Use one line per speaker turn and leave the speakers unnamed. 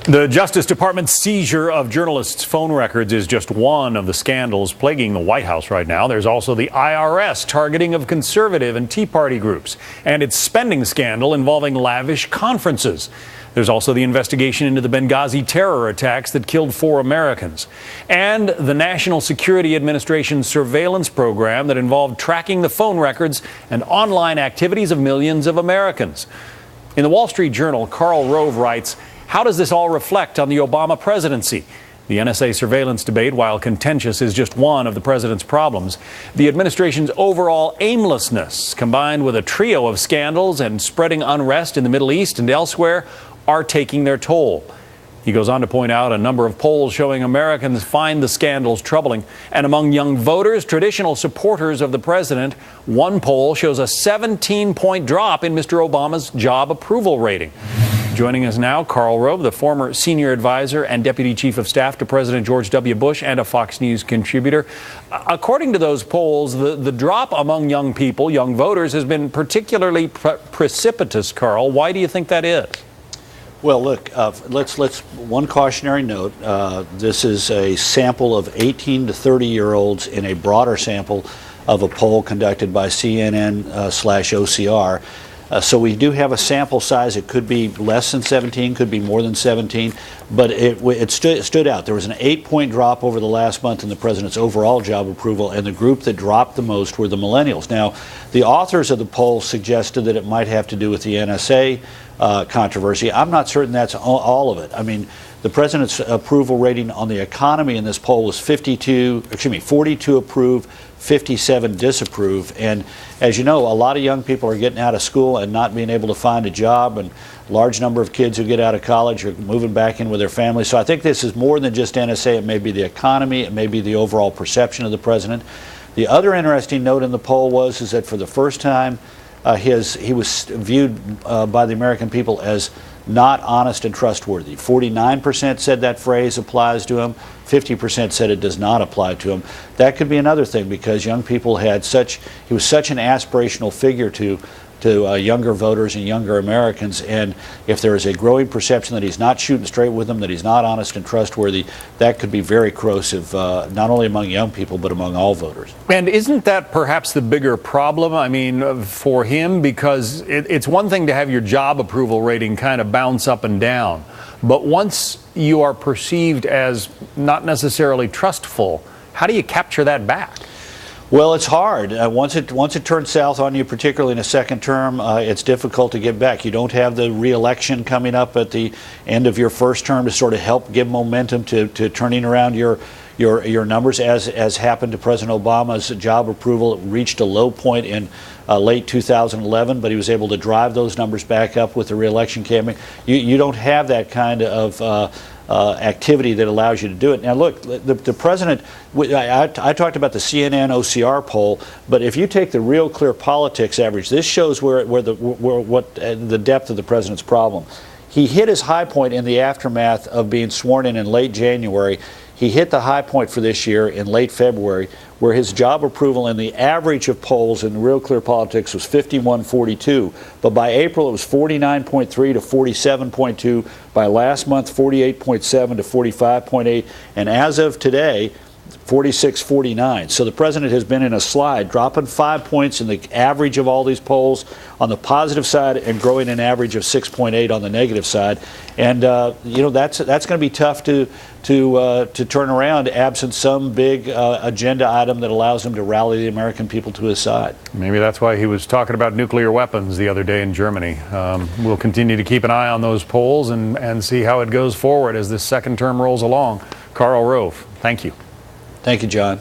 The Justice Department's seizure of journalists' phone records is just one of the scandals plaguing the White House right now. There's also the IRS targeting of conservative and Tea Party groups, and its spending scandal involving lavish conferences. There's also the investigation into the Benghazi terror attacks that killed 4 Americans, and the National Security Administration's surveillance program that involved tracking the phone records and online activities of millions of Americans. In the Wall Street Journal, Karl Rove writes, "How does this all reflect on the Obama presidency? The NSA surveillance debate, while contentious, is just one of the president's problems. The administration's overall aimlessness, combined with a trio of scandals and spreading unrest in the Middle East and elsewhere, are taking their toll." He goes on to point out a number of polls showing Americans find the scandals troubling. And among young voters, traditional supporters of the president, one poll shows a 17-point drop in Mr. Obama's job approval rating. Joining us now, Karl Rove, the former senior advisor and deputy chief of staff to President George W. Bush and a Fox News contributor. According to those polls, the drop among young people, young voters, has been particularly precipitous, Karl. Why do you think that is?
Well, look, let's one cautionary note. This is a sample of 18 to 30-year-olds in a broader sample of a poll conducted by CNN/OCR. So we do have a sample size. It could be less than 17, could be more than 17, but it stood out. There was an 8-point drop over the last month in the president's overall job approval, and the group that dropped the most were the millennials. Now, the authors of the poll suggested that it might have to do with the NSA controversy. I'm not certain that's all of it. I mean, the president's approval rating on the economy in this poll was 42 approve, 57 disapprove. And as you know, a lot of young people are getting out of school and not being able to find a job, and a large number of kids who get out of college are moving back in with their families. So I think this is more than just NSA. It may be the economy, it may be the overall perception of the president. The other interesting note in the poll is that for the first time, he was viewed by the American people as not honest and trustworthy. 49% said that phrase applies to him. 50% said it does not apply to him. That could be another thing, because young people he was such an aspirational figure to younger voters and younger Americans, and if there is a growing perception that he's not shooting straight with them, that he's not honest and trustworthy, that could be very corrosive, not only among young people, but among all voters.
And isn't that perhaps the bigger problem, I mean, for him? Because it's one thing to have your job approval rating kind of bounce up and down, but once you are perceived as not necessarily trustful, how do you capture that back?
Well, it's hard. Once it turns south on you, particularly in a second term, it's difficult to get back. You don't have the re-election coming up at the end of your first term to sort of help give momentum to turning around your numbers, as happened to President Obama's job approval. It reached a low point in late 2011, but he was able to drive those numbers back up with the re-election campaign. You don't have that kind of activity that allows you to do it. Now, look, the president, I talked about the CNN OCR poll, but if you take the Real Clear Politics average, this shows what the depth of the president's problem. He hit his high point in the aftermath of being sworn in late January. He hit the high point for this year in late February, where his job approval in the average of polls in Real Clear Politics was 51-42. But by April, it was 49.3 to 47.2. By last month, 48.7 to 45.8. And as of today, 46-49. So the president has been in a slide, dropping 5 points in the average of all these polls on the positive side and growing an average of 6.8 on the negative side. And you know, that's going to be tough to turn around, absent some big agenda item that allows him to rally the American people to his side.
Maybe that's why he was talking about nuclear weapons the other day in Germany. We'll continue to keep an eye on those polls and see how it goes forward as this second term rolls along. Karl Rove, thank you.
Thank you, John.